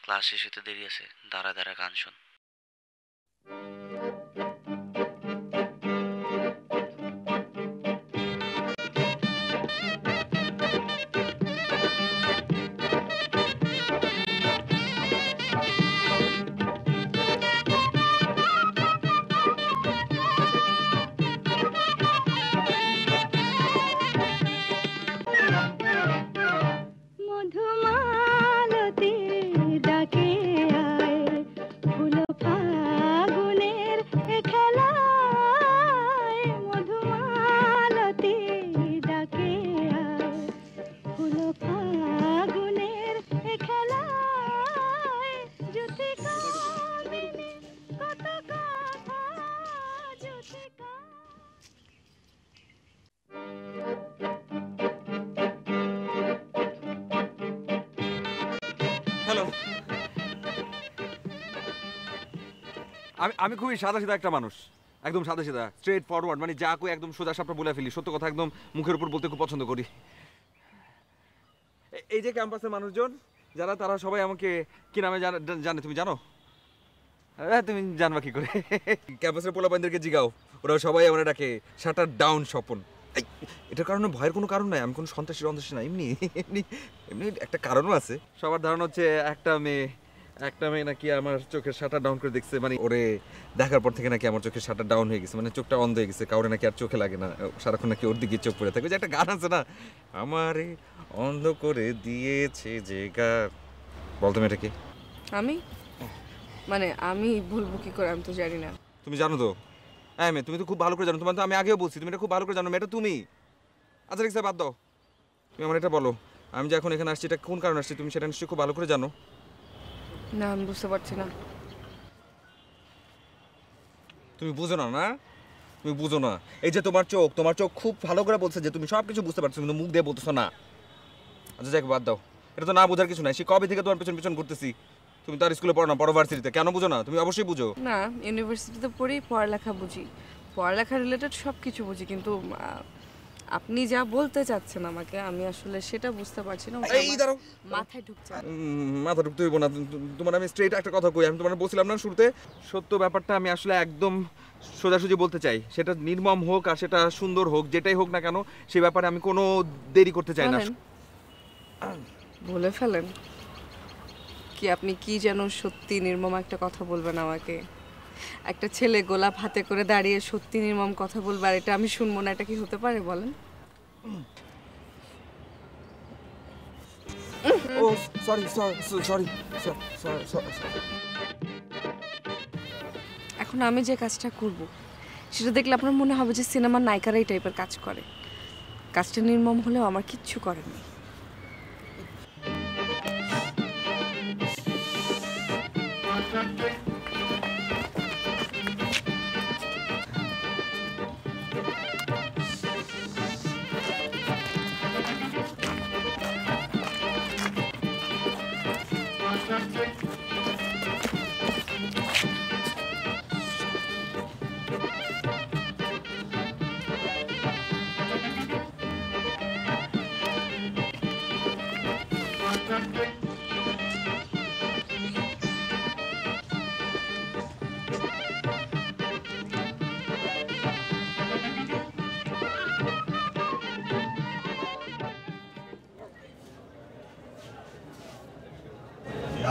Class শেষ হতে দেরি আছে, দাঁড়া দাঁড়া গান শোন। হ্যালো, আমি খুবই সাদা সিধা একটা মানুষ, একদম সাদা সিধা, স্ট্রেট ফরওয়ার্ড, মানে যা কই একদম সোজা সাপটা বলে ফেলি, সত্য কথা একদম মুখের উপর বলতে খুব পছন্দ করি। এই যে ক্যাম্পাসের মানুষজন যারা, তারা সবাই আমাকে কি নামে জানে তুমি জানো? হ্যাঁ, তুমি জানবা কি করে? ক্যাম্পাসের পোলাপাইনদেরকে জিগাও, ওরা সবাই আমার ডাকে শাটার ডাউন স্বপন। এটার কারণে ভয়ের কোনো কারণ নাই, আমি কোনো সন্ত্রাসী না, এমনি এমনি এমনি একটা কারণও আছে। সবার ধারণা হচ্ছে একটা মেয়ে নাকি আমার চোখের শাটার ডাউন করে দেখছে, মানে ওরে দেখার পর থেকে নাকি আমার চোখের শাটার ডাউন হয়ে গেছে, মানে চোখটা অন্ধ হয়ে গেছে, কাউরে নাকি আর চোখে লাগে না, সারাক্ষণ নাকি ওর দিকে চোখ পড়ে থাকে। যে একটা গান আছে না, আমারে অন্ধ করে দিয়েছে যে গান, বলতো এটা কি? আমি বলবো কি করে, আমি তো জানি না। তুমি জানো তো? হ্যাঁ মেয়ে, তুমি তো খুব ভালো করে জানো, তোমার তো আমি আগেও বলছি, তুমি এটা খুব ভালো করে জানো মেয়েটা তুমি। আচ্ছা ঠিক আছে, বাদ দাও, তুমি আমার এটা বলো, আমি যে এখন এখানে আসছি এটা কোন কারণে আসছি তুমি সেটা নিশ্চয়ই খুব ভালো করে জানো। না, আমি বুঝতে পারছি না। তুমি বুঝো না? না তুমি বুঝো না, এই যে তোমার চোখ খুব ভালো করে বলছে যে তুমি সব কিছু বুঝতে পারছো, কিন্তু মুখ দিয়ে বলতেছো না। আচ্ছা যাক, বাদ দাও, এটা তো না বোঝার কিছু নাই, সে কবে থেকে তোমার পেছন ঘুরতেছি। তুমি তো আর স্কুলে পড়ো না, পড়ো ভার্সিটিতে, কেন বুঝো না? তুমি অবশ্যই বুঝো। না, ইউনিভার্সিটিতে পড়েই পড়ালেখা বুঝি, পড়ালেখা রিলেটেড সব কিছু বুঝি, কিন্তু আপনি যা বলতে চাচ্ছেন আমাকে, আমি আসলে সেটা বুঝতে পারছি না। মাথায় ঢুকছে, মাথা ঢুকতে হইব না তোমার। আমি স্ট্রেট একটা কথা কই, আমি তোমার বলছিলাম না শুরুতে, সত্য ব্যাপারটা আমি আসলে একদম সোজাসুজি বলতে চাই, সেটা নির্মম হোক আর সেটা সুন্দর হোক, যেটাই হোক না কেন, সেই ব্যাপারে আমি কোনো দেরি করতে চাই না। বলে ফেলেন কি? আপনি কি যেন সত্যি নির্মম একটা কথা বলবেন আমাকে? একটা ছেলে গোলাপ হাতে করে দাঁড়িয়ে সত্যি নির্মম কথা বলবে, আর এটা আমি শুনবো না, এটা কি হতে পারে বলেন? ও সরি। এখন আমি যে কাজটা করব সেটা দেখলে আপনার মনে হবে যে সিনেমার নায়িকারা এই টাইপের কাজ করে। কাজটা নির্মম হলেও আমার কিচ্ছু করেনি।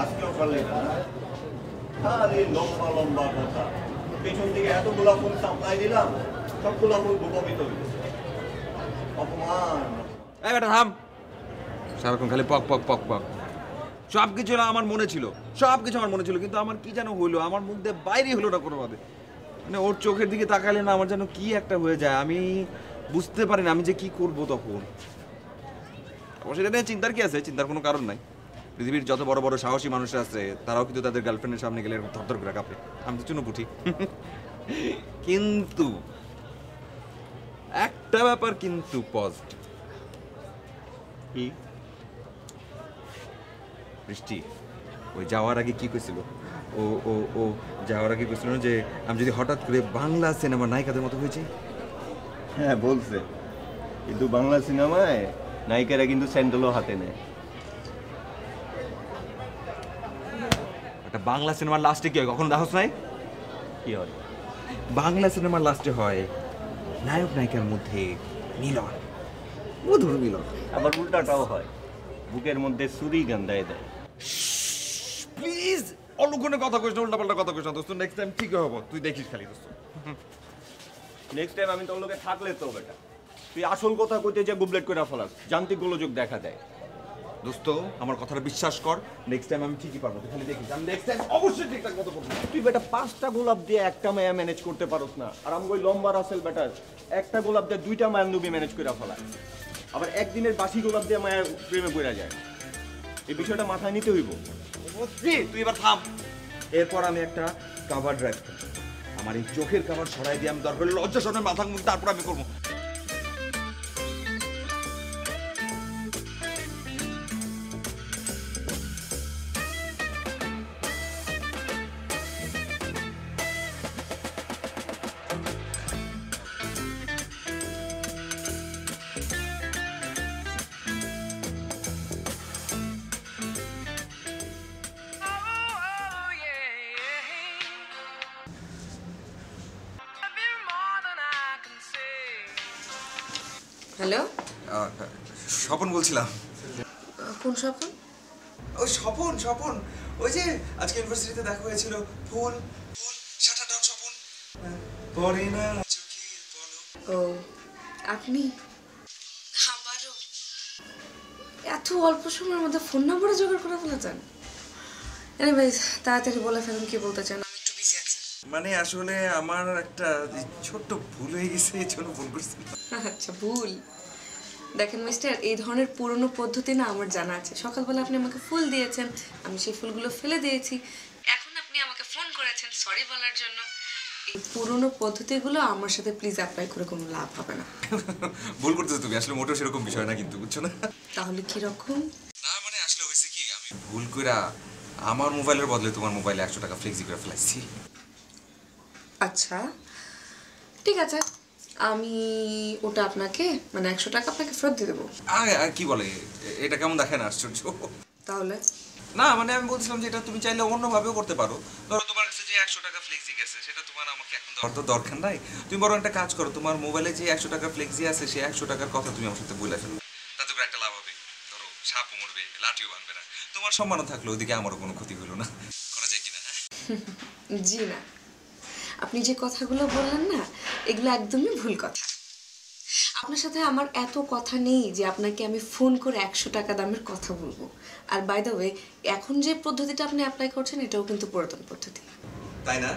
আজকেও পারলে না, খালি লম্বা লম্বা কথা, পেছন থেকে এতগুলা ফুল সাপ্লাই দিলাম, সবগুলা ফুল ভূপবিত হয়েছে। অপমান। এই বেটা থাম, সারাক্ষণ খালি পক পক পক পক। সব কিছু আমার মনে ছিল, কিন্তু আমার কি যেন হইলো, আমার মুখ দিয়ে বাইরে হলো না কোনোভাবে। মানে ওর চোখের দিকে তাকালে না আমার যেন কি একটা হয়ে যায়, আমি বুঝতে পারি না আমি যে কি করব তখন। অবশ্য এটা নিয়ে চিন্তার কি আছে, চিন্তার কোনো কারণ নাই। পৃথিবীর যত বড় বড় সাহসী মানুষ আছে তারাও কিন্তু তাদের গার্লফ্রেন্ডের সামনে গেলে এরকম থরথর করে কাঁপে, আমি তো চুনোপুটি। কিন্তু একটা ব্যাপার কিন্তু পজিটিভ। কি? বৃষ্টি ওই যাওয়ার আগে কি কইছিল? ও যাওয়ার আগে কইছিল যে আমি যদি হঠাৎ করে বাংলা সিনেমার নায়িকাদের মতো হয়েছি। হ্যাঁ বলছে, কিন্তু বাংলা সিনেমায় নায়িকারা কিন্তু স্যান্ডেলও হাতে নেয়। একটা বাংলা সিনেমার লাস্টে কি হয় কখনো দেখোস নাই? কি হয়? বাংলা সিনেমার লাস্টে হয় নায়ক নায়িকার মধ্যে মিলন, মধুর মিলন। আবার উল্টাটাও হয়, বুকের মধ্যে ছুরি গান্ধায় দেয়। প্লিজ অলক্ষণে কথা কইস না, উল্টাপাল্টা কথা কইস না দোস্ত। নেক্সট টাইম ঠিক হবো, তুই দেখিস খালি দোস্ত। নেক্সট টাইম আমি তোর লোকে থাকলে তো বেটা তুই আসল কথা কইতে যে গুবলেট করে ফেলাস, যান্ত্রিক গোলযোগ দেখা দেয়। দোস্ত আমার কথাটা বিশ্বাস কর, নেক্সট টাইম আমি ঠিকই পারবো, তুই খালি দেখিস। আমি নেক্সট টাইম অবশ্যই ঠিকঠাক মতো করবো। তুই বেটা 5টা গোলাপ দিয়ে একটা মায়া ম্যানেজ করতে পারোস না, আর আমি ওই লম্বা রাসেল বেটা একটা গোলাপ দিয়ে 2টা মায়া নুবি ম্যানেজ করে ফেলায়, আবার একদিনের বাসি গোলাপ দিয়ে মায়া প্রেমে পড়া যায়। এই বিষয়টা মাথায় নিতে হইব। তুই এবার থাম। এরপর আমি একটা কাভার ড্রাইভ করবো, আমার এই চোখের কাভার সরাই দিয়ে আমি দরকার লজ্জা শোনে মাথা মুখ, তারপর আমি করবো। হ্যালো, স্বপন বলছিলাম। কোন স্বপন? ওই স্বপন, স্বপন ওই যে আজকে ইউনিভার্সিটিতে দেখা হয়েছিল। ফুল ফুল শাটার ডাউন স্বপন। পরে না চোখের পলক। ও আপনি আবারও এত অল্প সময়ের মধ্যে ফোন নাম্বারে জোগাড় করে ফেলেছেন? এনিওয়েজ তাড়াতাড়ি বলে ফেলুন কি বলতে চান, আমি একটু বিজি আছি। মানে আসলে আমার একটা ছোট্ট ভুল হয়ে গেছে, এই জন্য ফোন করছি। আচ্ছা ভুল। দেখেন মিস্টার, এই ধরনের পুরনো পদ্ধতি না আমার জানা আছে। সকালবেলা আপনি আমাকে ফুল দিয়েছেন, আমি সেই ফুলগুলো ফেলে দিয়েছি, এখন আপনি আমাকে ফোন করেছেন সরি বলার জন্য। এই পুরনো পদ্ধতিগুলো আমার সাথে প্লিজ অ্যাপ্লাই করে কোনো লাভ হবে না। ভুল করতেছো তুমি, আসলে মোটেও সেরকম বিষয় না কিন্তু, বুঝছো না? তাহলে কি রকম? না মানে আসলে হয়েছে কি, আমি ভুল কইরা আমার মোবাইলের বদলে তোমার মোবাইলে 100 টাকা ফ্লেক্সি করে ফেলাইছি। আচ্ছা ঠিক আছে, আমি ওটা আপনাকে মানে 100 টাকা আপনাকে ফেরত দিয়ে দেবো। আর কি বলে, এটা কেমন দেখেন আশ্চর্য। তাহলে না মানে আমি বলছিলাম যে এটা তুমি চাইলে অন্যভাবেও করতে পারো। ধরো তোমার কাছে যে 100 টাকা ফ্লেক্সি গেছে সেটা তোমার আমাকে এখন দেওয়ার তো দরকার নাই। তুমি বরং একটা কাজ করো, তোমার মোবাইলে যে 100 টাকা ফ্লেক্সি আছে সেই 100 টাকার কথা তুমি আমার সাথে বলে ফেলো, তাতে করে একটা লাভ হবে। ধরো সাপও মরবে, লাঠিও ভাঙবে না, তোমার সম্মানও থাকলো, ওইদিকে আমারও কোনো ক্ষতি হলো না। করা যায় কিনা? হ্যাঁ জি না, আপনি যে কথাগুলো বললেন না এগুলো একদমই ভুল কথা। আপনার সাথে আমার এত কথা নেই যে আপনাকে আমি ফোন করে 100 টাকা দামের কথা বলবো। আর বাই দ্য ওয়ে, এখন যে পদ্ধতিটা আপনি অ্যাপ্লাই করছেন এটাও কিন্তু পুরাতন পদ্ধতি। তাই না?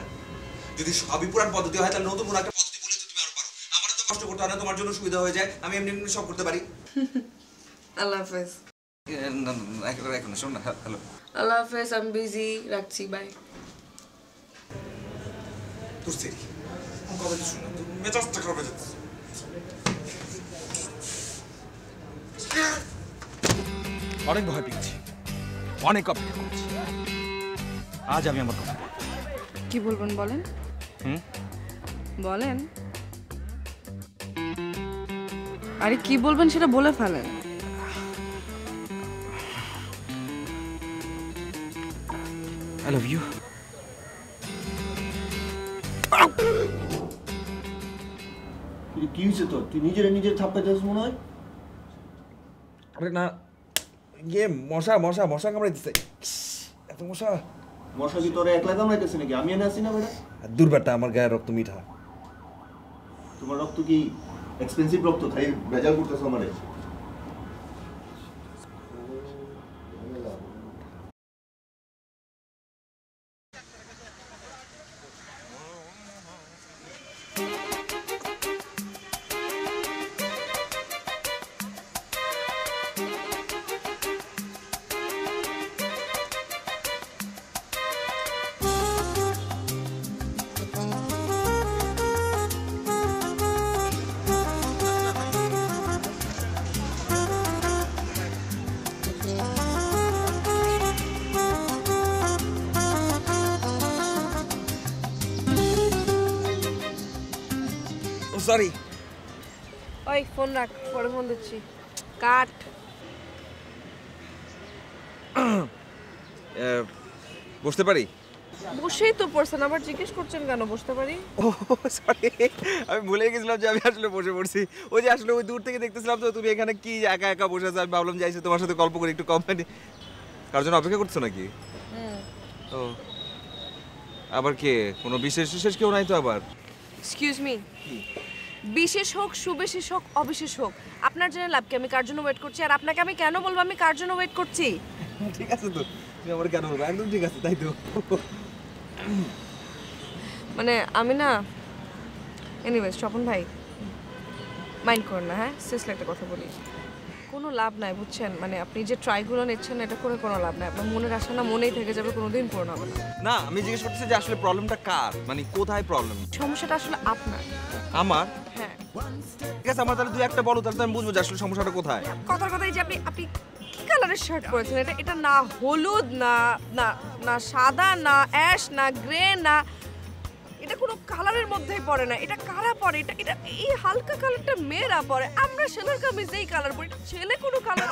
যদি সবই পুরান পদ্ধতি হয় তাহলে নতুন কোনো একটা পদ্ধতি বলে তো তুমি আরো পারো। আমারও তো কষ্ট করতে হয় না, তোমার জন্য সুবিধা হয়ে যায়, আমি এমনি এমনি সব করতে পারি। আল্লাহ হাফেজ। এখন শোন না, হ্যালো। আল্লাহ হাফেজ, আমি বিজি, রাখছি, বাই। তোর সেরি কথা তো শুন না, তুই মেজাজটা খারাপ হয়ে যাচ্ছে। অনেক ভয় পেয়েছি, অনেক অপেক্ষা করছি, আজ আমি আমার কথা বলবো। কি বলবেন বলেন? বলেন। আরে কি বলবেন সেটা বলে ফেলেন। I love you. কি হয়েছে তোর? তুই নিজের থাপ্পে দিস মনে হয়। আরে না, ইয়ে মশা মশা মশা কামড়ে দিচ্ছে, এত মশা। মশা কি তোরে একলা কামড়াইতেছে নাকি? আমি এনে আসি না বেটা। দুর্বারটা আমার গায়ে রক্ত মিঠা। তোমার রক্ত কি এক্সপেন্সিভ রক্ত? তাই ভেজাল করতেছ আমারে। সরি। ওই ফোন রাখ, পরে ফোন দিচ্ছি, কাট। বসতে পারি? বসেই তো পড়ছেন, আবার জিজ্ঞেস করছেন কেন বসতে পারি? ও সরি, আমি ভুলে গেছিলাম যে আমি আসলে বসে পড়ছি। ওই যে আসলে ওই দূর থেকে দেখতেছিলাম তো তুমি এখানে কি একা একা বসে আছো, আমি ভাবলাম যে আইসে তোমার সাথে গল্প করি, একটু কোম্পানি। কার জন্য অপেক্ষা করছো নাকি? ও আবার কে, কোনো বিশেষ বিশেষ কেউ নাই তো আবার? এক্সকিউজ মি, বিশেষ হোক সুবিশেষ হোক অবিশেষ হোক আপনার জন্য লাভ কি? আমি কার জন্য ওয়েট করছি, আর আপনাকে আমি কেন বলবো আমি কার জন্য ওয়েট করছি? ঠিক আছে তো, তুমি আমার কেন বলবো? একদম ঠিক আছে, তাই তো। মানে আমি না, এনিওয়েজ স্বপন ভাই মাইন্ড করেন না, হ্যাঁ সিরিয়াসলি একটা কথা বলি, কোনো লাভ নাই বুঝছেন, মানে আপনি যে ট্রাইগুলো নিচ্ছেন এটা করে কোনো লাভ নাই, আপনার মনের আশা না মনেই থেকে যাবে, কোনোদিন পূরণ হবে না। না আমি জিজ্ঞেস করতেছি যে আসলে প্রবলেমটা কার, মানে কোথায় প্রবলেম? সমস্যাটা আসলে আপনার। আমার? হ্যাঁ ঠিক আছে, আমার তাহলে দুই একটা বলো, তাহলে তো আমি বুঝবো যে আসলে সমস্যাটা কোথায়। কথার কথা এই যে আপনি আপনি কি কালারের শার্ট পরেছেন, এটা এটা না হলুদ না না না সাদা না অ্যাশ না গ্রে না, এটা কোনো কালারের মধ্যেই পড়ে না, এটা কারা পরে, এটা এটা এই হালকা কালারটা মেয়েরা পরে, আমরা ছেলের কামিজ এই কালার পরি, এটা ছেলে কোনো কালার।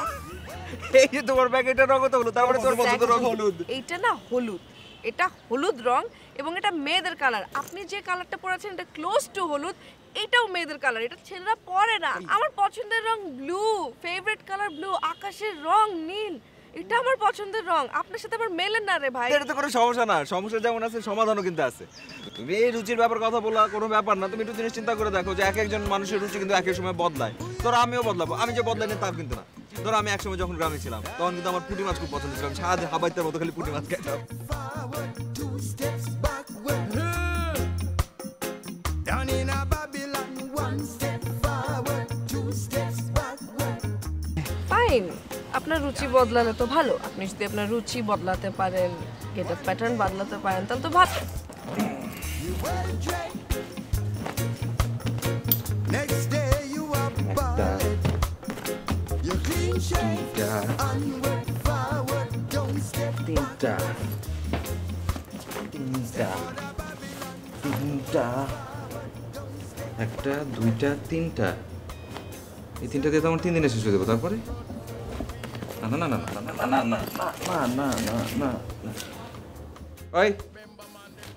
এই যে তোমার ব্যাগ এটা রঙ তো হলো, তারপরে তোর পছন্দের রঙ হলুদ। এইটা না হলুদ, এটা হলুদ রং এবং এটা মেয়েদের কালার। আপনি যে কালারটা পরেছেন এটা ক্লোজ টু হলুদ, এটাও মেয়েদের কালার, এটা ছেলেরা পরে না। আমার পছন্দের রং ব্লু, ফেভারিট কালার ব্লু, আকাশের রং নীল, এটা আমার পছন্দের রং। আপনার সাথে আমার মেলে না রে ভাই। এটা তো কোনো সমস্যা না, সমস্যা যেমন আছে সমাধানও কিন্তু আছে। তুমি এই রুচির ব্যাপার কথা বলা কোনো ব্যাপার না, তুমি একটু জিনিস চিন্তা করে দেখো যে এক একজন মানুষের রুচি কিন্তু এক এক সময় বদলায়। ধরো আমিও বদলাবো, আমি যে বদলাই না তা কিন্তু না। ধরো আমি একসময় যখন গ্রামে ছিলাম তখন কিন্তু আমার পুঁটি মাছ খুব পছন্দ ছিল, আমি সারাদিন হাবাইতার মতো খালি পুঁটি মাছ খেতাম। ফাইন, আপনার রুচি বদলালে তো ভালো। আপনি যদি আপনার রুচি বদলাতে পারেন, গেটআপ প্যাটার্ন বদলাতে পারেন, তাহলে তো ভালো। একটা দুইটা তিনটা, এই তিনটা দিয়ে তো আমার 3 দিনে শেষ হয়ে যাবে। তারপরে না না না না না না না না না না না না না, ওই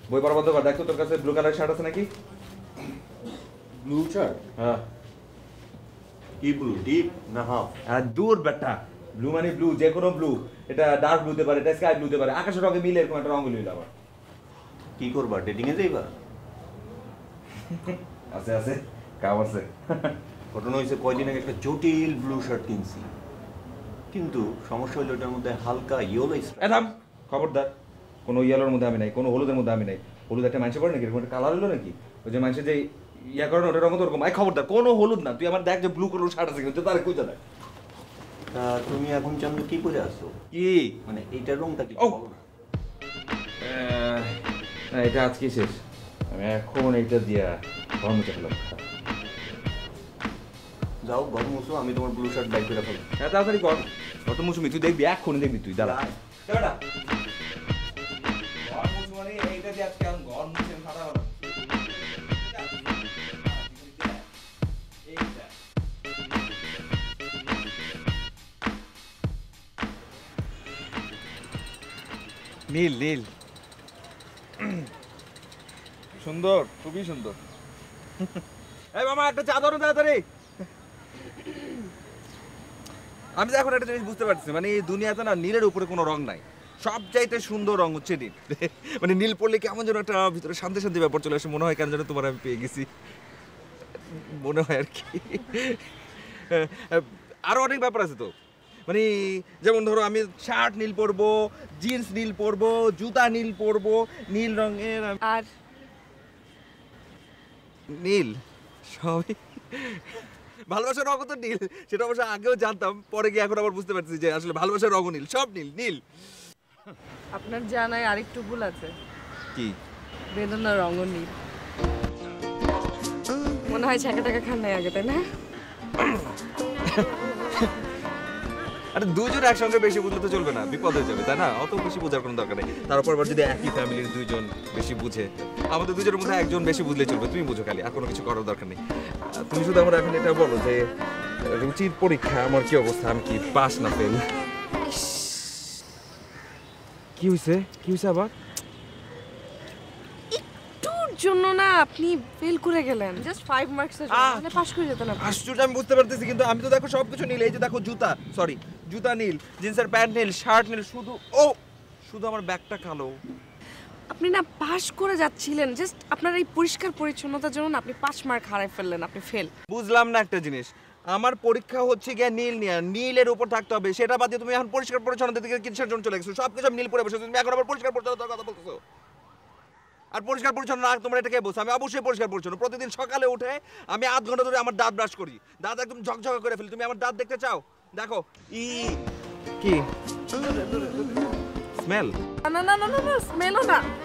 বই পড়া বন্ধ কর। দেখ তো তোর কাছে ব্লু কালার শার্ট আছে নাকি? Blue shirt? হ্যাঁ। কি ব্লু, ডিপ না হাফ? আর দূর বেটা, ব্লু মানে ব্লু, যে কোনো ব্লু। এটা ডার্ক ব্লুতে পারে, এটা স্কাই ব্লুতে পারে, আকাশের রঙে মিলে এরকম একটা রঙ লইল আবার। কি করবা, ডেটিং এ যাইবা? আছে আছে, কাম আছে। ঘটনা হয়েছে কয়দিন আগে একটা জটিল ব্লু শার্ট কিনছি, কিন্তু সমস্যা হলো এটার মধ্যে হালকা ইয়েলো স্ট্রাইপ। এদাম খবরদার, কোনো ইয়েলোর মধ্যে আমি নাই, কোনো হলুদের মধ্যে আমি নাই। হলুদ একটা মানুষে পড়ে নাকি, এরকম একটা কালার হলো নাকি? ওই যে মানুষের যে ইয়া করে না ওটার রঙ তো ওরকম। আই খবরদার, কোনো হলুদ না। তুই আমার দেখ যে ব্লু কালার শার্ট আছে কিন্তু, তার কইটা দেখ। তা তুমি এখন চান্দু কি পরে আসছো? কি মানে এইটার রংটা কি ও! বলো না? না এটা আজকে শেষ, আমি এখন এইটা দিয়া ঘর মুছে ফেলাম। যাও ঘর মুছো, আমি তোমার ব্লু শার্ট বাইক করে ফেলো। হ্যাঁ তাড়াতাড়ি কর, কত মুসুমি তুই দেখবি, এক্ষুনি দেখবি তুই, দাঁড়া। দাঁড়া ঘর মুছ মানে এইটা দিয়ে আজকে আমি ঘর মুছে ফাটা হলো। নীল নীল, সুন্দর, খুবই সুন্দর। এই মামা একটা চা ধরো তাড়াতাড়ি। আমি তো এখন একটা জিনিস বুঝতে পারছি, মানে এই দুনিয়াতে না নীলের উপরে কোনো রং নাই, সবচাইতে সুন্দর রং হচ্ছে নীল। মানে নীল পড়লে কেমন যেন একটা ভিতরে শান্তি শান্তি ব্যাপার চলে আসে, মনে হয় কেন যেন তোমার আমি পেয়ে গেছি, মনে হয় আর কি। আরো অনেক ব্যাপার আছে তো, মানে যেমন ধরো আমি শার্ট নীল পরবো, জিন্স নীল পরবো, জুতা নীল পরবো, নীল রঙের আর নীল সবই। ভালোবাসার রঙ তো নীল, সেটা অবশ্য আগেও জানতাম, পরে গিয়ে এখন আবার বুঝতে পারছি যে আসলে ভালোবাসার রঙ নীল, সব নীল নীল। আপনার জানায় আরেকটু ভুল আছে, কি? বেদনার রঙও নীল। মনে হয় ছাকা টাকা খান নাই আগে, তাই না? আরে দুজন একসঙ্গে বেশি বুঝলে তো চলবে না, বিপদ হয়ে যাবে, তাই না? অত বেশি বোঝার কোনো দরকার নেই। তারপর আবার যদি একই ফ্যামিলির দুইজন বেশি বুঝে, আমাদের দুজনের মধ্যে একজন বেশি বুঝলে চলবে, তুমি বুঝো খালি, আর কোনো কিছু করার দরকার নেই। তুমি শুধু আমার এখন এটা বলো যে রুচির পরীক্ষা আমার কি অবস্থা, আমি কি পাস না ফেল? কি হয়েছে আবার? একটুর জন্য না আপনি ফেল করে গেলেন, জাস্ট 5 মার্কসের জন্য, তাহলে পাস করে যেতেন আপনি। আশ্চর্য, আমি বুঝতে পারতেছি, কিন্তু আমি তো দেখো সবকিছু নীল। এই যে দেখো জুতা নীল, জিন্সের প্যান্ট নীল, শার্ট নীল, শুধু আমার ব্যাগটা কালো। আপনি না পাস করে যাচ্ছিলেন, জাস্ট আপনার এই পরিষ্কার পরিচ্ছন্নতার জন্য আপনি 5 মার্ক হারাই ফেললেন, আপনি ফেল। বুঝলাম না একটা জিনিস, আমার পরীক্ষা হচ্ছে গিয়ে নীল নিয়ে, নীলের উপর থাকতে হবে, সেটা বাদ দিয়ে তুমি এখন পরিষ্কার পরিচ্ছন্নতা থেকে কিসের জন্য চলে গেছো? সবকিছু নীল পরে বসে, তুমি এখন আবার পরিষ্কার পরিচ্ছন্নতার কথা বলতেছো। আর পরিষ্কার পরিচ্ছন্ন না তোমরা এটাকে বলছো? আমি অবশ্যই পরিষ্কার পরিচ্ছন্ন। প্রতিদিন সকালে উঠে আমি আধ ঘন্টা ধরে আমার দাঁত ব্রাশ করি, দাঁত একদম ঝকঝকা করে ফেলি। তুমি আমার দাঁত দেখতে চাও? দেখো কি স্মেল। না না না না না,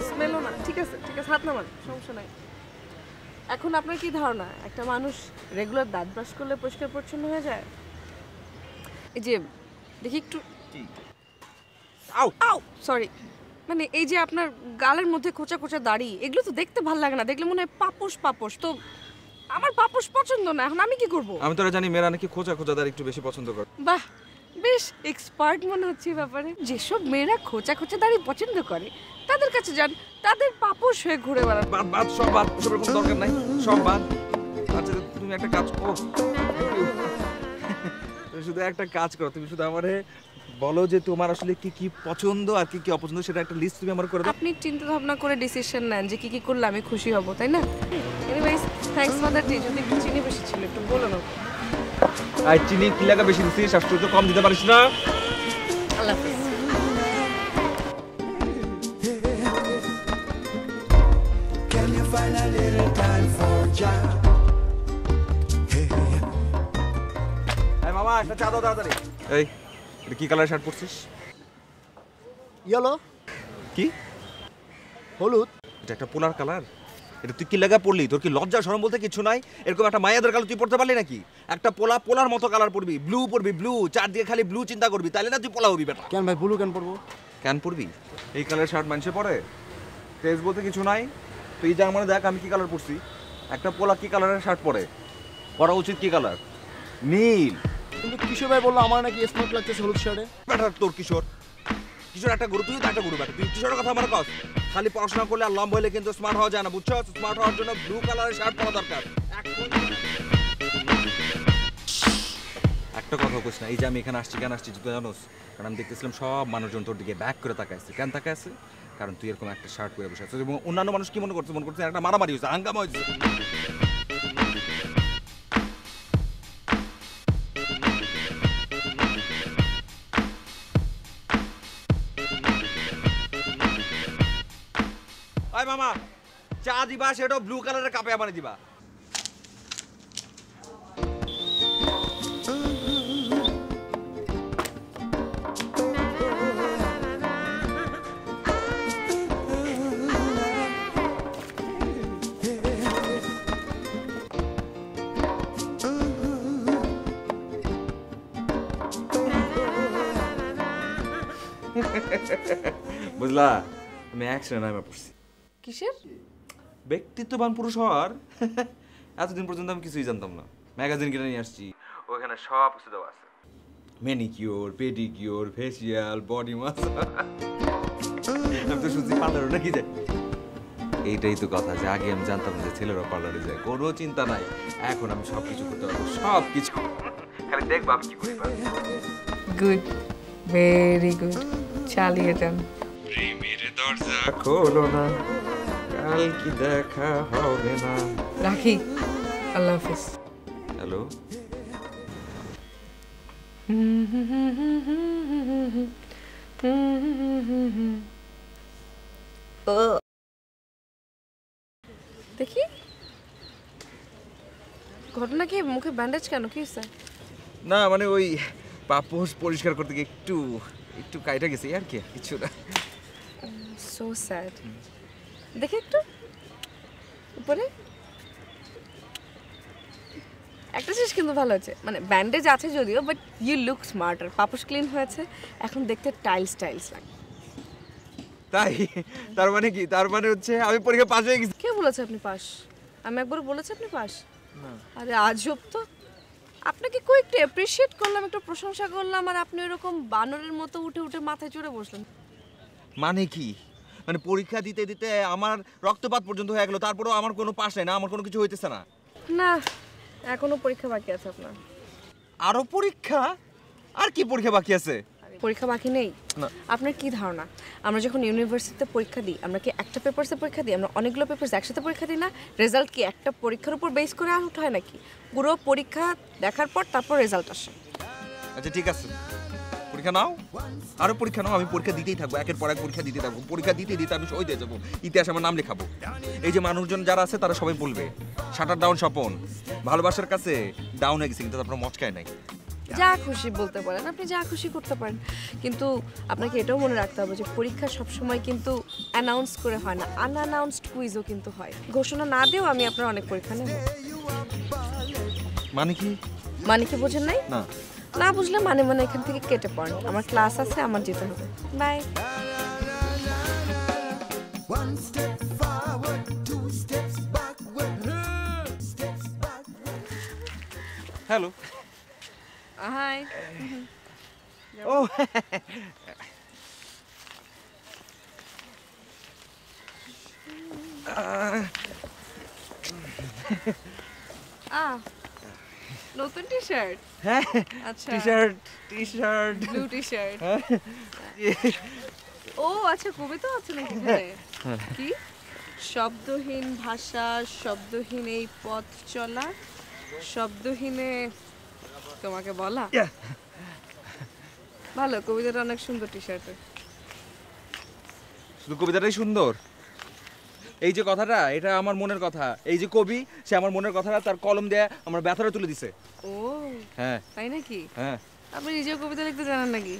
স্মেলও না। ঠিক আছে হাত নামান, সমস্যা নাই। এখন আপনার কি ধারণা একটা মানুষ রেগুলার দাঁত ব্রাশ করলে পরিষ্কার পরিচ্ছন্ন হয়ে যায়? এই যে দেখি একটু, আউ সরি, মানে এই যে আপনার গালের মধ্যে খোঁচা খোঁচা দাড়ি, এগুলো তো দেখতে ভালো লাগে না, দেখলে মনে হয় পাপোশ। তো আমার পাপোশ পছন্দ না, এখন আমি কি করব? আমি তোরা জানি মেয়েরা নাকি খোঁচা দাঁড়ি একটু বেশি পছন্দ করে। বাহ, বেশ এক্সপার্ট মনে হচ্ছে ব্যাপারে। যেসব মেয়েরা খোঁচা দাড়ি পছন্দ করে তাদের কাছে যান, তাদের পাপোশ হয়ে ঘুরে বেড়ান। বাদ ওসবের কোনো দরকার নাই, সব বাদ। আচ্ছা তুমি একটা কাজ করো, তুমি শুধু একটা কাজ করো, তুমি শুধু আমারে বলো যে তোমার আসলে কি পছন্দ আর কি অপছন্দ, সেটা একটা লিস্ট তুমি আমার করে দাও। আপনি চিন্তা ভাবনা করে ডিসিশন নেন যে কি করলে আমি খুশি হব, তাই না? এনিওয়েজ থ্যাঙ্কস ফর দ্যাট টি। যদি একটু চিনি বেশি ছিল একটু বলো না। আর চিনি কি লাগা বেশি দিছিস? আশ্চর্য, কম দিতে পারিস না? আল্লাহ হাফেজ। Can you find a little time for Jah? এই মামা একটা চা দাও তাড়াতাড়ি। এই এটা কি কালারের শার্ট পরছিস? ইয়েলো, কি হলুদ। এটা একটা পোলার কালার? এটা তুই কি লাগা পরলি? তোর কি লজ্জা শরম বলতে কিছু নাই? এরকম একটা মায়াদের কালার তুই পড়তে পারলি নাকি? একটা পোলার মতো কালার পরবি, ব্লু পরবি, ব্লু চারদিকে খালি ব্লু চিন্তা করবি, তাইলে না তুই পোলা হবি বেটা। কেন ভাই, ব্লু কেন পরবো? কেন পরবি? এই কালার শার্ট মানুষে পরে? তেজ বলতে কিছু নাই। তুই যা মানে দেখ আমি কি কালার পরছি। একটা পোলা কি কালারের শার্ট পরে? পরা উচিত কি কালার? নীল। কিন্তু কিশোর ভাই বললো আমার নাকি স্মার্ট লাগতেছে হলুদ শার্টে। বেটা তোর কিশোর একটা গরু, তুই তো একটা গরু বেটা। তুই কিশোরের কথা আমার কস? খালি পড়াশোনা করলে আর লম্বা হলে কিন্তু স্মার্ট হওয়া যায় না, বুঝছো? স্মার্ট হওয়ার জন্য ব্লু কালারের শার্ট পরা দরকার। একটা কথা কইস না, এই যে আমি এখানে আসছি কেন আসছি তুই জানোস? কারণ আমি দেখতেছিলাম সব মানুষজন তোর দিকে ব্যাক করে তাকায় আছে। কেন তাকায় আছে? কারণ তুই এরকম একটা শার্ট পরে বসে আছিস এবং অন্যান্য মানুষ কি মনে করছে একটা মারামারি হয়েছে, হাঙ্গামা হয়েছে। আয় মামা, চা দিবা সেটাও ব্লু কালারের কাপে আমারে দিবা। বুঝলা, আমি অ্যাক্সিডেন্ট নামে পড়ছি। কিসের? ব্যক্তিত্ববান পুরুষ হওয়ার। এতদিন পর্যন্ত আমি কিছুই জানতাম না। ম্যাগাজিন কিনে নিয়ে আসছি, ওখানে সব কিছু দেওয়া আছে। Manicure, pedicure, facial, body massage. আমি তো শুনছি পার্লারও নাকি যায়। এইটাই তো কথা, যে আগে আমি জানতাম যে ছেলেরা পার্লারে যায়, কোনো চিন্তা নাই। এখন আমি সব কিছু করতে পারবো, সব কিছু। খালি দেখবো আমি কি করি। গুড, ভেরি গুড, চালিয়ে যান। প্রেমের দরজা খোলো না, কাল কি দেখা হবে না। রাখি, আল্লাহ হাফেজ। হ্যালো, দেখি ঘটনা কি? মুখে ব্যান্ডেজ কেন? কি হয়েছে? না মানে ওই পাপোশ পরিষ্কার করতে গিয়ে একটু কাইটা গেছে আর কি, কিছু না। So sad. দেখি একটু উপরে একটা জিনিস কিন্তু ভালো আছে, মানে ব্যান্ডেজ আছে যদিও, বাট ইউ লুক স্মার্টার। পাপোশ ক্লিন হয়েছে, এখন দেখতে টাইলস লাগে। তাই? তার মানে কি? তার মানে হচ্ছে আমি পরীক্ষা পাস হয়ে গেছি। কে বলেছে আপনি পাস? আমি একবার বলেছি আপনি পাস? আরে আজব তো। আপনাকে একটু অ্যাপ্রিশিয়েট করলাম, একটু প্রশংসা করলাম, আর আপনি এরকম বানরের মতো উঠে মাথায় চড়ে বসলেন। মানে কি? মানে পরীক্ষা দিতে দিতে আমার রক্তপাত পর্যন্ত হয়ে গেল, তারপরেও আমার কোনো পাস নাই না, আমার কোনো কিছু হইতেছে না। না, এখনো পরীক্ষা বাকি আছে আপনার। আরো পরীক্ষা? আর কি পরীক্ষা বাকি আছে? পরীক্ষা বাকি নেই? না। আপনার কি ধারণা আমরা যখন ইউনিভার্সিটিতে পরীক্ষা দিই আমরা কি একটা পেপারসে পরীক্ষা দিই? আমরা অনেকগুলো পেপারস একসাথে পরীক্ষা দিই না? রেজাল্ট কি একটা পরীক্ষার উপর বেস করে আউট হয় নাকি? পুরো পরীক্ষা দেখার পর তারপর রেজাল্ট আসে। আচ্ছা ঠিক আছে, পরীক্ষা নাও, আরো পরীক্ষা নাও, আমি পরীক্ষা দিতেই থাকবো, একের পর এক পরীক্ষা দিতে থাকবো, পরীক্ষা দিতে দিতে আমি শহীদ হয়ে যাবো, ইতিহাসে আমার নাম লেখাবো। এই যে মানুষজন যারা আছে তারা সবাই বলবে শাটার ডাউন স্বপন, ভালোবাসার কাছে ডাউন হয়ে গেছে, কিন্তু আপনার মচকায় নাই। যা খুশি বলতে পারেন, আপনি যা খুশি করতে পারেন, কিন্তু আপনাকে এটাও মনে রাখতে হবে যে পরীক্ষা সবসময় কিন্তু অ্যানাউন্স করে হয় না, আনঅ্যানাউন্সড কুইজও কিন্তু হয়। ঘোষণা না দিয়েও আমি আপনার অনেক পরীক্ষা নেব। মানে কি? মানে কি বোঝেন নাই? না। না বুঝলে মানে মানে এখান থেকে কেটে পড়েন, আমার ক্লাস আছে, আমার যেতে হবে। Bye. One step forward, two steps backward, steps back. Hello. Hi. ও নতুন টি শার্ট? হ্যাঁ, আচ্ছা, T shirt, T shirt. Blue T shirt. ও আচ্ছা, কবিতা আছে নাকি এখানে? কি? শব্দহীন ভাষা, শব্দহীন এই পথ চলা, শব্দহীনে তোমাকে বলা। ভালো, কবিতাটা অনেক সুন্দর টি শার্টে। শুধু কবিতাটাই সুন্দর? এই যে কথাটা, এটা আমার মনের কথা। এই যে কবি, সে আমার মনের কথাটা তার কলম দিয়ে আমার ব্যথাটা তুলে দিছে। ও হ্যাঁ তাই নাকি? হ্যাঁ। আপনি নিজেও কবিতা লিখতে জানেন নাকি?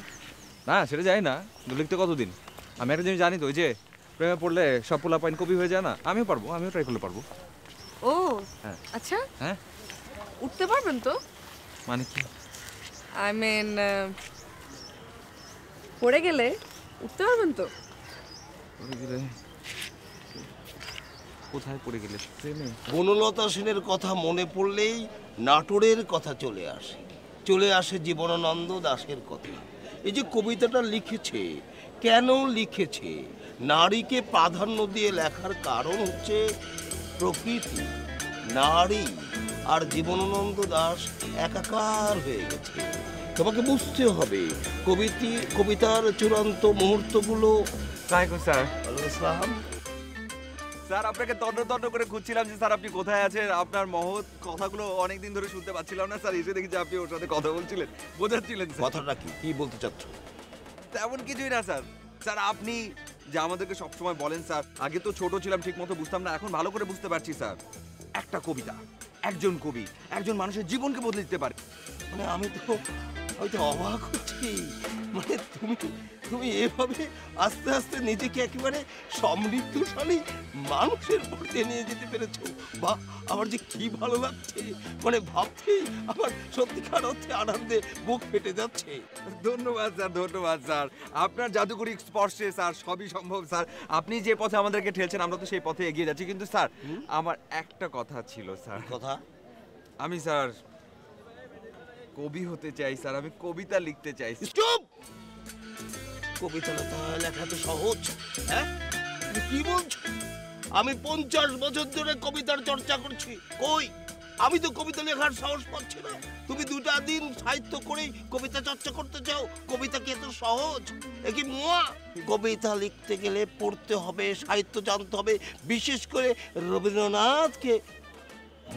না, সেটা জানি না, কিন্তু লিখতে কতদিন। আমি একটা জিনিস জানি তো, ওই যে প্রেমে পড়লে সব পোলাপাইন কবি হয়ে যায় না, আমিও পারবো, আমিও ট্রাই করলে পারবো। ও হ্যাঁ। আচ্ছা, হ্যাঁ। উঠতে পারবেন তো? মানে কি? আই মিন পড়ে গেলে উঠতে পারবেন তো? পড়ে গেলে? কোথায় পড়ে গেলে? প্রেমে? বনলতা সেনের কথা মনে পড়লেই নাটোরের কথা চলে আসে, চলে আসে জীবনানন্দ দাশের কথা। এই যে কবিতাটা লিখেছে, কেন লিখেছে? নারীকে প্রাধান্য দিয়ে লেখার কারণ হচ্ছে প্রকৃতি, নারী আর জীবনানন্দ দাশ একাকার হয়ে গেছে। তোমাকে বুঝতে হবে কবিতার চূড়ান্ত মুহূর্তগুলো। স্যার, ইসলাম, স্যার আপনাকে তন্ন করে খুঁজছিলাম যে স্যার আপনি কোথায় আছেন, আপনার মহৎ কথাগুলো অনেকদিন ধরে শুনতে পাচ্ছিলাম না স্যার, এসে দেখি যে আপনি ওর সাথে কথা বলছিলেন, বোঝাচ্ছিলেন। কথাটা কি বলতে চাচ্ছ? তেমন কিছুই না স্যার। স্যার আপনি যে আমাদেরকে সবসময় বলেন স্যার, আগে তো ছোট ছিলাম ঠিক মতো বুঝতাম না, এখন ভালো করে বুঝতে পারছি স্যার। একটা কবিতা, একজন কবি একজন মানুষের জীবনকে বদলে দিতে পারে। মানে আমি তো অবাক হচ্ছি, মানে তুমি এভাবে আস্তে আস্তে নিজেকে একেবারে সমৃদ্ধশালী মানুষের পথে নিয়ে যেতে পেরেছো। বা আমার যে কি ভালো লাগছে, মানে ভাবতেই আমার সত্যিকার অর্থে আনন্দে বুক ফেটে যাচ্ছে। ধন্যবাদ স্যার, ধন্যবাদ স্যার। আপনার জাদুকরি স্পর্শে স্যার সবই সম্ভব স্যার। আপনি যে পথে আমাদেরকে ঠেলছেন আমরা তো সেই পথে এগিয়ে যাচ্ছি। কিন্তু স্যার আমার একটা কথা ছিল স্যার। কথা? আমি স্যার কবি হতে চাই স্যার, আমি কবিতা লিখতে চাই। চুপ! কবিতা লেখা তো সহজ, হ্যাঁ? তুমি কি বলছো? আমি 50 বছর ধরে কবিতার চর্চা করছি, কই আমি তো কবিতা লেখার সাহস পাচ্ছি না। তুমি 2টা দিন সাহিত্য করেই কবিতা চর্চা করতে চাও? কবিতা কি এত সহজ? এ কি মোয়া? কবিতা লিখতে গেলে পড়তে হবে, সাহিত্য জানতে হবে, বিশেষ করে রবীন্দ্রনাথকে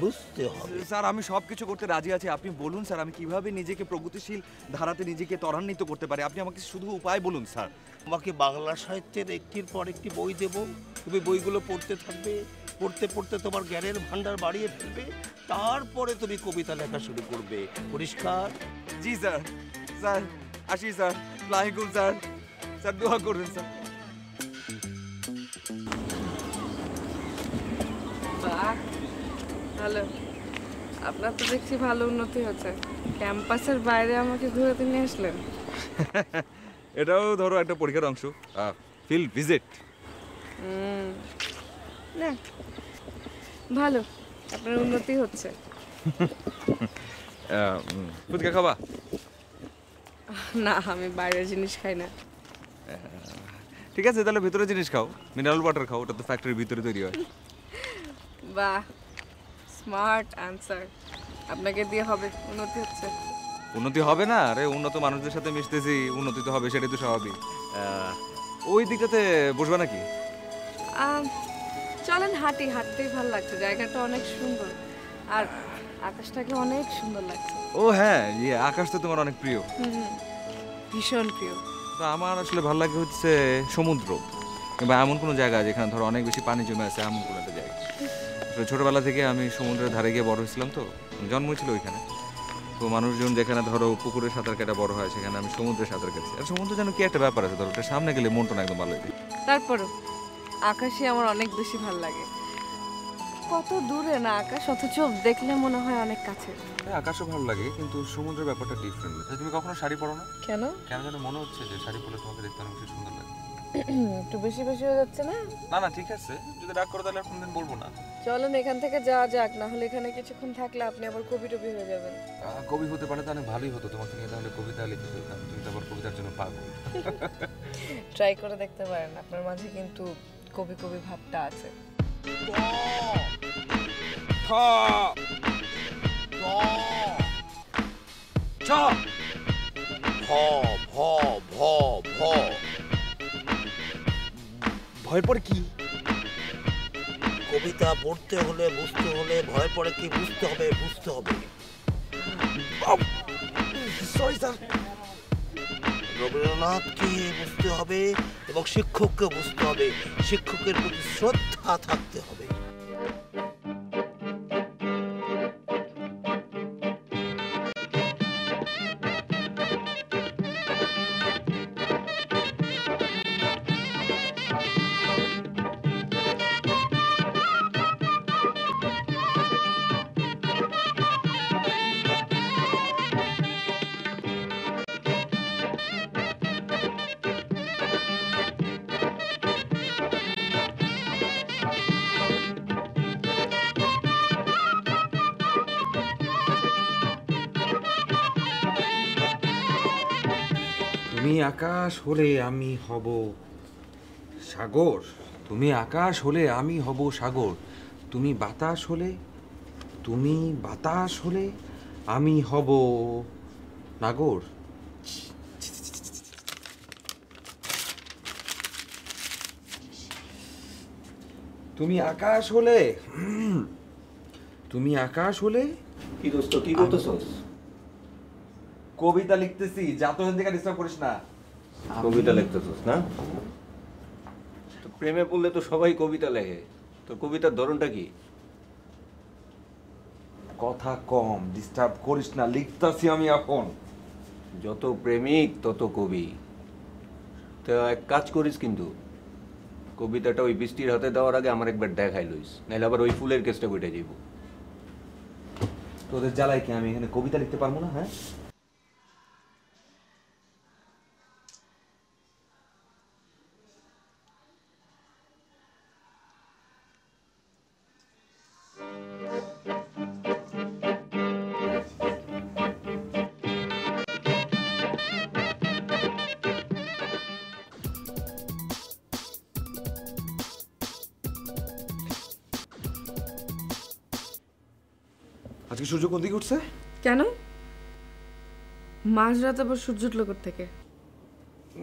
বুঝতে হবে। স্যার আমি সবকিছু করতে রাজি আছি, আপনি বলুন স্যার আমি কিভাবে নিজেকে প্রগতিশীল ধারাতে নিজেকে ত্বরান্বিত করতে পারি, আপনি আমাকে শুধু উপায় বলুন স্যার। তোমাকে বাংলা সাহিত্যের একটির পর একটি বই দেব, তুমি বইগুলো পড়তে থাকবে, পড়তে পড়তে তোমার জ্ঞানের ভান্ডার বাড়িয়ে ফেলবে, তারপরে তুমি কবিতা লেখা শুরু করবে। পরিষ্কার? জি স্যার। স্যার আসি স্যার, লাইকুম স্যার, স্যার দোয়া করবেন স্যার। ভালো, আপনার তো দেখছি ভালো উন্নতি হচ্ছে। ক্যাম্পাসের বাইরে আমাকে ঘুরাতে নিয়ে আসলেন। এটাও ধরো একটা পরীক্ষার অংশ, ফিল্ড ভিজিট। না ভালো, আপনার উন্নতি হচ্ছে। ফুচকা খাবা? না, আমি বাইরের জিনিস খাই না। ঠিক আছে, তাহলে ভেতরে জিনিস খাও, মিনারেল ওয়াটার খাও, ওটা তো ফ্যাক্টরির ভিতরে তৈরি হয়। বাহ, স্মার্ট অ্যান্সার। আপনাকে দিয়ে হবে, উন্নতি হচ্ছে। উন্নতি হবে না? আরে উন্নত মানুষদের সাথে মিশতেছি, উন্নতি তো হবে, সেটাই তো স্বাভাবিক। ওই দিকটাতে বসবা নাকি? চলেন হাঁটি, হাঁটতেই ভালো লাগছে, জায়গাটা অনেক সুন্দর আর আকাশটাকে অনেক সুন্দর লাগছে। ও হ্যাঁ, আকাশ তো তোমার অনেক প্রিয়। ভীষণ প্রিয়। তো আমার আসলে ভালো লাগে হচ্ছে সমুদ্র, কিংবা এমন কোনো জায়গা যেখানে ধরো অনেক বেশি পানি জমে আছে, এমন কোনো একটা জায়গা। ছোটবেলা থেকে আমি সমুদ্রের ধারে গিয়ে বড় হয়েছিলাম, তো জন্ম ছিল ওইখানে। তো মানুষজন যেখানে ধরো পুকুরে সাঁতার কাটা বড় হয়, সেখানে আমি সমুদ্রে সাঁতার কাটছি। আর সমুদ্র যেন কি একটা ব্যাপার আছে, ধরো ওটা সামনে গেলে মনটা না একদম ভালো লাগে। তারপরও আকাশই আমার অনেক বেশি ভালো লাগে। কত দূরে না আকাশ, অথচ দেখলে মনে হয় অনেক কাছে। আকাশও ভালো লাগে, কিন্তু সমুদ্রের ব্যাপারটা ডিফারেন্ট। তুমি কখনো শাড়ি পরো না? কেন? কেন যেন মনে হচ্ছে যে শাড়ি পরলে তোমাকে দেখতে অনেক বেশি সুন্দর লাগে। একটু বেশি বেশি হয়ে যাচ্ছে না? না না, ঠিক আছে, যদি রাগ করো তাহলে আর কোনদিন বলবো না। চলেন এখান থেকে যাওয়া যাক, না হলে এখানে কিছুক্ষণ থাকলে আপনি আবার কবি টবি হয়ে যাবেন। কবি হতে পারে তো অনেক ভালোই হতো, তোমাকে নিয়ে তাহলে কবিতা লিখে ফেলতাম। তুমি তো আবার কবিতার জন্য পাগল। ট্রাই করে দেখতে পারেন, আপনার মাঝে কিন্তু কবি কবি ভাবটা আছে। ভয় পড়ে কি? কবিতা পড়তে হলে, বুঝতে হলে ভয় পড়ে কি বুঝতে হবে, বুঝতে হবে। Sorry sir. রবীন্দ্রনাথকে বুঝতে হবে এবং শিক্ষককে বুঝতে হবে, শিক্ষকের প্রতি শ্রদ্ধা থাকতে হবে। তুমি আকাশ হলে আমি হব সাগর, তুমি আকাশ হলে আমি হব সাগর, তুমি বাতাস হলে, তুমি বাতাস হলে আমি হব নাগর। তুমি আকাশ হলে, তুমি আকাশ হলে। কি দোস্ত, কি করতেছস? কবিতা লিখতেছি, যা তো থেকে ডিস্টার্ব করিস না। কবিতা লিখতেছস না? তো প্রেমে পড়লে তো সবাই কবিতা লেখে, তো কবিতার ধরনটা কি? কথা কম, ডিস্টার্ব করিস না, লিখতাছি আমি এখন। যত প্রেমিক তত কবি। তো এক কাজ করিস, কিন্তু কবিতাটা ওই বৃষ্টির হাতে দেওয়ার আগে আমার একবার দেখাই লইস, নাহলে আবার ওই ফুলের কেসটা বইটা যাইব। তোদের জ্বালায় কি আমি এখানে কবিতা লিখতে পারবো না? হ্যাঁ, আজকে সূর্য কোন দিকে উঠছে? কেন? মাঝরাত আবার সূর্য উঠলো থেকে?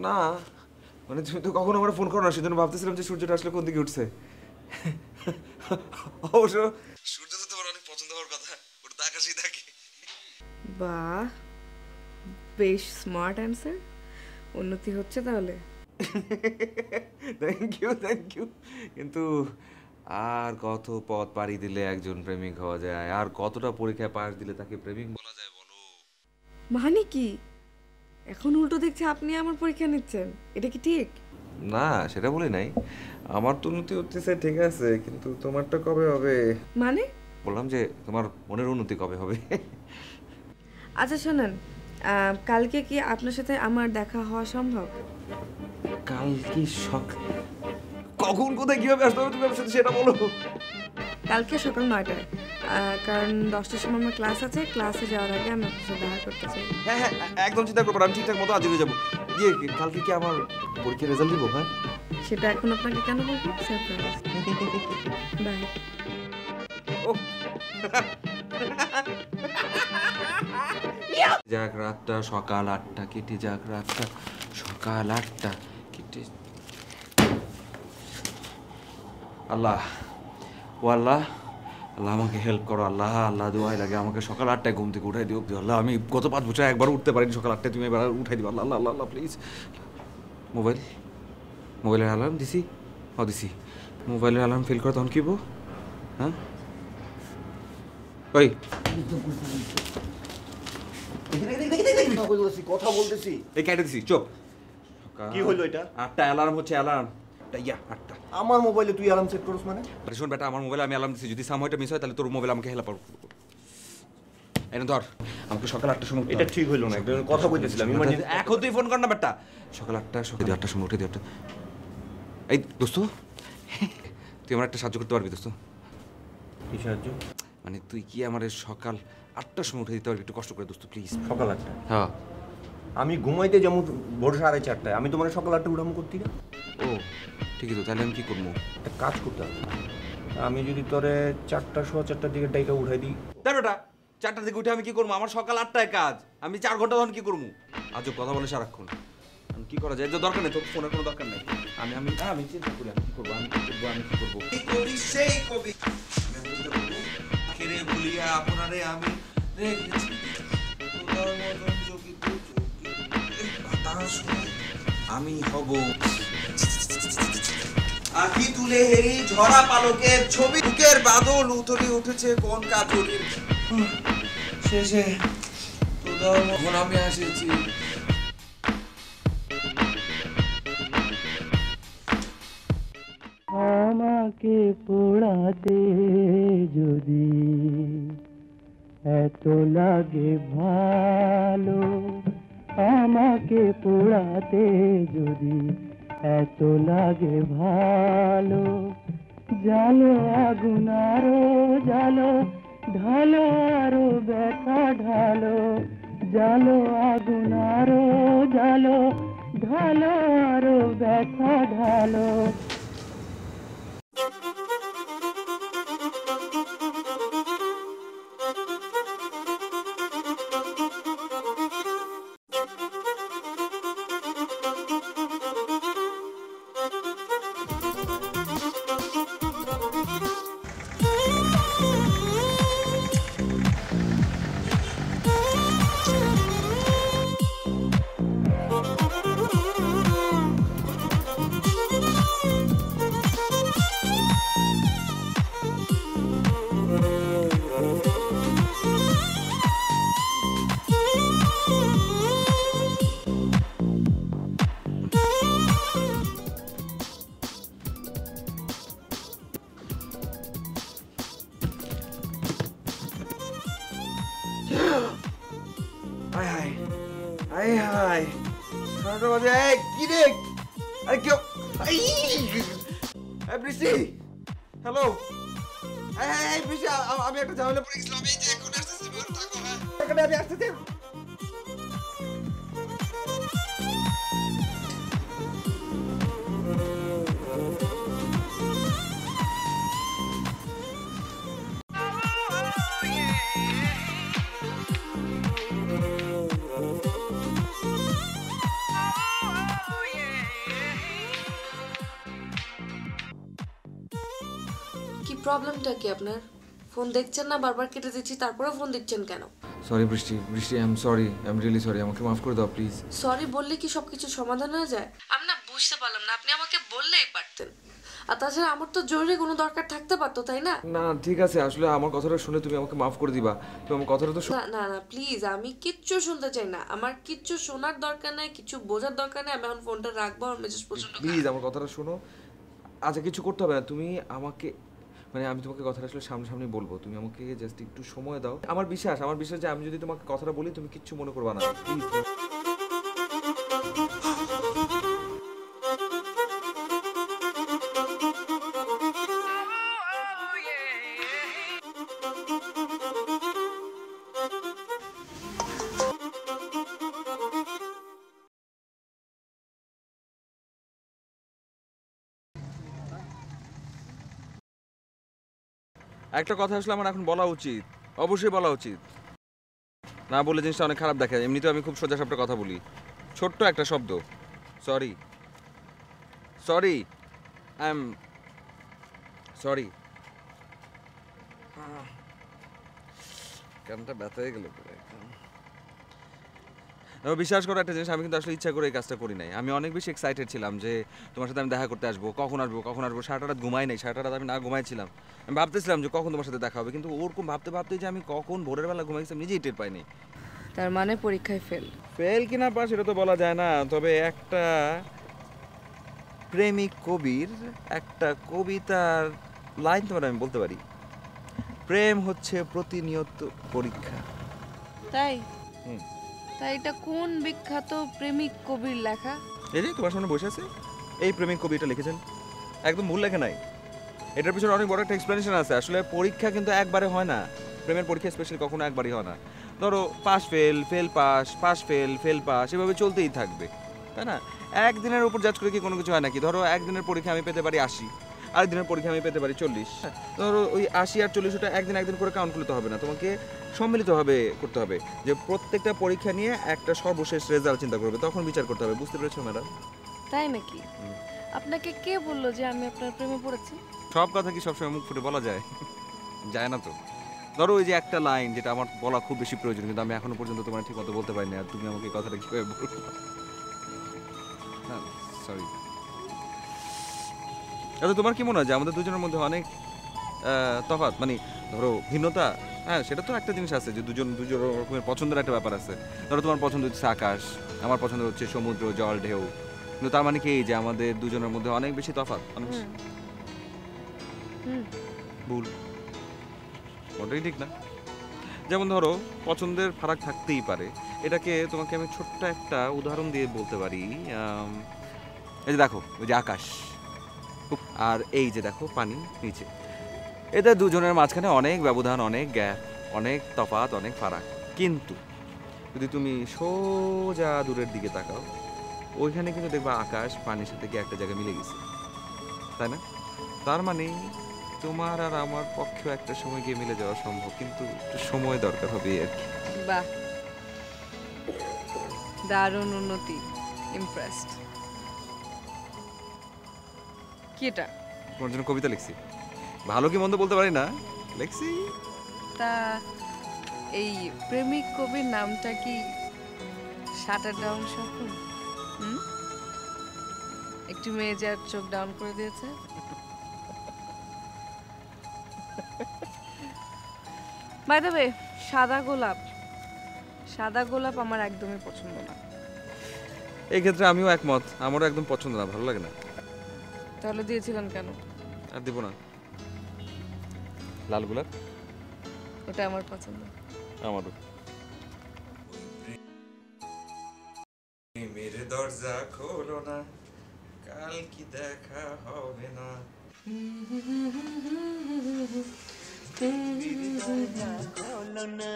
না মানে তুমি তো কখনো আমার ফোন করো না, সেজন্য ভাবতেছিলাম যে সূর্যটা আসলে কোন দিকে উঠছে। অবশ্য সূর্য তো তোমার অনেক পছন্দ হওয়ার কথা, ওটা তো আকাশেই থাকে। বাহ, বেশ স্মার্ট অ্যান্সার। উন্নতি হচ্ছে তাহলে। Thank you, thank you. কিন্তু আর কত পথ পাড়ি দিলে একজন প্রেমিক হওয়া যায়, আর কতটা পরীক্ষায় পাশ দিলে তাকে প্রেমিক বলা যায় বলো? মানে কি এখন উল্টো দেখছে আপনি আমার পরীক্ষা নিচ্ছেন, এটা কি ঠিক? না, সেটা বলি নাই। আমার তো উন্নতি হচ্ছে ঠিক আছে, কিন্তু তোমারটা কবে হবে? মানে বললাম যে তোমার মনের উন্নতি কবে হবে। আচ্ছা শোনেন, কালকে কি আপনার সাথে আমার দেখা হওয়া সম্ভব? কালকে কখন কোথায় কিভাবে আসতে হবে তুমি আমার সাথে সেটা বলো। কালকে সকাল 9টায়, কারণ 10টার সময় আমার ক্লাস আছে, ক্লাসে যাওয়ার আগে আমি আপনার সাথে দেখা করতে চাই। হ্যাঁ হ্যাঁ, একদম চিন্তা করবো না, আমি ঠিকঠাক মতো হাজির হয়ে যাবো। ইয়ে কালকে কি আমার পরীক্ষার রেজাল্ট দিব? হ্যাঁ, সেটা এখন আপনাকে কেন বলবো? সারপ্রাইজ। বাই। যাক রাতটা সকাল 8টা কেটে যাক রাতটা সকাল 8টা কেটে। আল্লাহ, ও আল্লাহ, আল্লাহ আমাকে হেল্প করো আল্লাহ, আল্লাহ দোয়াই লাগে আমাকে সকাল 8টায় ঘুম থেকে উঠাই দিও আল্লাহ। আমি গত 5 বছর একবার উঠতে পারিনি সকাল 8টায়, তুমি এবার উঠাই দিও আল্লাহ আল্লাহ আল্লাহ আল্লাহ প্লিজ। মোবাইলের অ্যালার্ম দিছি? দিছি। মোবাইলের অ্যালার্ম ফেল করে তখন কি বো? হ্যাঁ ওই কথা বলতেছি। এই কেটে দিছি, চুপ। কি হলো এটা? 8টা অ্যালার্ম হচ্ছে, অ্যালার্ম 8টা। আমার মোবাইলে তুই অ্যালার্ম সেট করছ মানে? আরে শোন বেটা, আমার মোবাইলে আমি অ্যালার্ম দিছি, যদি সময়টা মিস হয় তাহলে তোর মোবাইল আমাকে হেল্প করবে। এনে ধর, আমাকে সকাল 8টার সময় এটা ঠিক হইলো না, একদম কথা কইতেছিলাম ইমার্জেন্সি। এখন তুই ফোন কর না বেটা। সকাল 8টার সময় উঠে দিও। এই দোস্ত, তুই আমার একটা সাহায্য করতে পারবি দোস্ত? কি সাহায্য? মানে তুই কি আমার সকাল 8টার সময় উঠে দিতে পারবি? একটু কষ্ট করে দোস্ত প্লিজ। সকাল 8টা? হ্যাঁ। আমি ঘুমাইতে যেমন ভোর 4:30টায়, আমি তোমার সকাল 8টা উঠাম করতি না? ও ঠিকই তো, তাহলে আমি কি করবো? একটা কাজ করতে হবে, আমি যদি তোরে 4টা সোয়া 4টার দিকে ডাইকা উঠাই দিই। তাই বেটা 4টার দিকে উঠে আমি কি করবো? আমার সকাল 8টায় কাজ, আমি 4 ঘন্টা তখন কি করবো? আজব কথা বলে সারাক্ষণ। আমি কি করা যায়? যে দরকার নেই, তোর ফোনের কোনো দরকার নেই। আমি চিন্তা করি আমি কি করবো, আমি কি করবো। সেই কবি আখেরে বলিয়া আপনারে আমি রেখেছি তোর মতন চকিত বাতাস আমি হব আখি তুলে হেরি ঝরা পালকের ছবি বুকের বাদল উতলে উঠেছে কোন কাতরির শেষে তোর মতন আমি আসেছি। আমাকে পোড়াতে যদি এত লাগে ভালো, আমাকে পোড়াতে যদি এত লাগে ভালো, জালো আগুন আরো জালো, ঢালো আরো ব্যথা ঢালো, জালো আগুন আরো জালো, ঢালো আরো ব্যথা ঢালো। বৃষ্টি, হ্যালো। বৃষ্টি, আমি একটা ঝামেলা পড়ে গেছিলাম, এই যে এখন আসতেছি, আমি আসতেছি। কি প্রবলেমটা কি আপনার? ফোন দেখছেন না, বারবার কেটে দিচ্ছি, তারপরে ফোন দিচ্ছেন কেন? সরি বৃষ্টি, I am sorry, I am really sorry, আমাকে মাফ করে দাও প্লিজ। সরি বললে কি সবকিছু সমাধান হয়ে যায়? আমি না বুঝতে পারলাম না, আপনি আমাকে বললেই পারতেন। আর তাছাড়া আমার তো জরুরি কোনো দরকার থাকতে পারতো, তাই না? না ঠিক আছে, আসলে আমার কথাটা শুনে তুমি আমাকে মাফ করে দিবা। তুমি আমার কথাটা তো না না না প্লিজ, আমি কিচ্ছু শুনতে চাই না, আমার কিচ্ছু শোনার দরকার নাই, কিছু বোঝার দরকার নেই। আমি এখন ফোনটা রাখবো, আমার মেসেজ পর্যন্ত। প্লিজ আমার কথাটা শোনো। আচ্ছা কিছু করতে হবে না, তুমি আমাকে, মানে আমি তোমাকে কথাটা আসলে সামনাসামনি বলবো, তুমি আমাকে জাস্ট একটু সময় দাও। আমার বিশ্বাস যে আমি যদি তোমাকে কথাটা বলি তুমি কিচ্ছু মনে করবা না, প্লিজ। একটা কথা আসলে আমার এখন বলা উচিত, অবশ্যই বলা উচিত। না বলে জিনিসটা অনেক খারাপ দেখায়। এমনিতেও আমি খুব সোজা সাপটা কথা বলি। ছোট্ট একটা শব্দ, sorry, sorry, I am sorry. কানটা ব্যথা হয়ে গেল। বিশ্বাস করো একটা জিনিস, আমি কিন্তু আসলে ইচ্ছা করে এই কাজটা করি নাই। আমি অনেক বেশি এক্সাইটেড ছিলাম যে তোমার সাথে আমি দেখা করতে আসবো, কখন আসবো কখন আসবো। সারাটা রাত ঘুমাই নাই, সারাটা রাত আমি না ঘুমাইছিলাম। আমি ভাবতেছিলাম যে কখন তোমার সাথে দেখা হবে, কিন্তু ওরকম ভাবতে ভাবতে যে আমি কখন ভোরের বেলা ঘুমাইছিলাম নিজেই টের পাইনি। তার মানে পরীক্ষায় ফেল? ফেল কিনা পাস সেটা তো বলা যায় না, তবে একটা প্রেমিক কবির একটা কবিতার লাইন তোমার আমি বলতে পারি, প্রেম হচ্ছে প্রতিনিয়ত পরীক্ষা। তাই? হুম। তাই এটা কোন বিখ্যাত প্রেমিক কবির লেখা? এই যে তোমার সামনে বসে আছে এই প্রেমিক কবিটা লিখেছেন, একদম ভুল লেখে নাই। এটার পিছনে অনেক বড় একটা এক্সপ্লেনেশন আছে। আসলে পরীক্ষা কিন্তু একবারে হয় না, প্রেমের পরীক্ষা স্পেশালি কখনো একবারই হয় না। ধরো pass fail, fail pass, pass fail, fail pass, এভাবে চলতেই থাকবে, তাই না? একদিনের উপর জাজ করে কি কোনো কিছু হয় নাকি? ধরো একদিনের পরীক্ষা আমি পেতে পারি 80, আরেকদিনের পরীক্ষা আমি পেতে পারি 40। ধরো ওই 80 আর 40টা একদিন করে কাউন্ট করতে হবে না, তোমাকে সম্মিলিতভাবে করতে হবে যে প্রত্যেকটা পরীক্ষা নিয়ে একটা সর্বশেষ রেজাল্ট চিন্তা করবে, তখন বিচার করতে হবে। বুঝতে পেরেছো ম্যাডাম? তাই নাকি? আপনাকে কে বললো যে আমি আপনার প্রেমে পড়েছি? সব কথা কি সবসময় মুখ ফুটে বলা যায়? যায় না তো। ধরো ওই যে একটা লাইন যেটা আমার বলা খুব বেশি প্রয়োজন, কিন্তু আমি এখনো পর্যন্ত তোমার ঠিক মতো বলতে পারিনি, আর তুমি আমাকে এই কথাটা কিভাবে বলবো? হ্যাঁ, সরি। আচ্ছা, তোমার কি মনে হয় যে আমাদের দুজনের মধ্যে অনেক তফাৎ, মানে ধরো ভিন্নতা? হ্যাঁ, সেটা তো একটা জিনিস আছে যে দুজন রকমের পছন্দের একটা ব্যাপার আছে। ধরো তোমার পছন্দ হচ্ছে আকাশ, আমার পছন্দ হচ্ছে সমুদ্র, জল, ঢেউ, কিন্তু তার মানে কি যে আমাদের দুজনের মধ্যে অনেক বেশি তফাৎ? অনেক বেশি ভুল, ওটাই ঠিক না। যেমন ধরো পছন্দের ফারাক থাকতেই পারে, এটাকে তোমাকে আমি ছোট্ট একটা উদাহরণ দিয়ে বলতে পারি। এই যে দেখো, ওই যে আকাশ আর এই যে দেখো পানি নিচে, এদের দুজনের মাঝখানে অনেক ব্যবধান, অনেক গ্যাপ, অনেক তফাৎ, অনেক ফারাক। কিন্তু যদি তুমি সোজা দূরের দিকে তাকাও, ওইখানে কিন্তু দেখবা আকাশ পানির সাথে গিয়ে একটা জায়গায় মিলে গেছে, তাই না? তার মানে তোমার আর আমার পক্ষেও একটা সময় গিয়ে মিলে যাওয়া সম্ভব, কিন্তু একটু সময় দরকার হবে আর কি। বাহ, দারুণ উন্নতি, ইমপ্রেসড। কি এটা? তোমার জন্য কবিতা লিখছি, ভালো কি মন্দ বলতে পারি না, লিখছি। তা এই প্রেমিক কবির নামটা কি শাটার ডাউন স্বপন? একটু মেয়ে যার চোখ ডাউন করে দিয়েছে। বাই দ্য ওয়ে, সাদা গোলাপ আমার একদমই পছন্দ না। এই ক্ষেত্রে আমিও একমত, আমারও একদম পছন্দ না, ভালো লাগে না। তাহলে দিয়েছিলেন কেন? আর দিব না। লাল গোলাপ ওটা আমার পছন্দ। আমারও। মেরে দরজা খোলো না, কাল কি দেখা হবে না। খোলো না,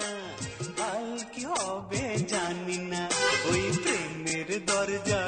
কাল কি হবে জানি না, ওই প্রেমের দরজা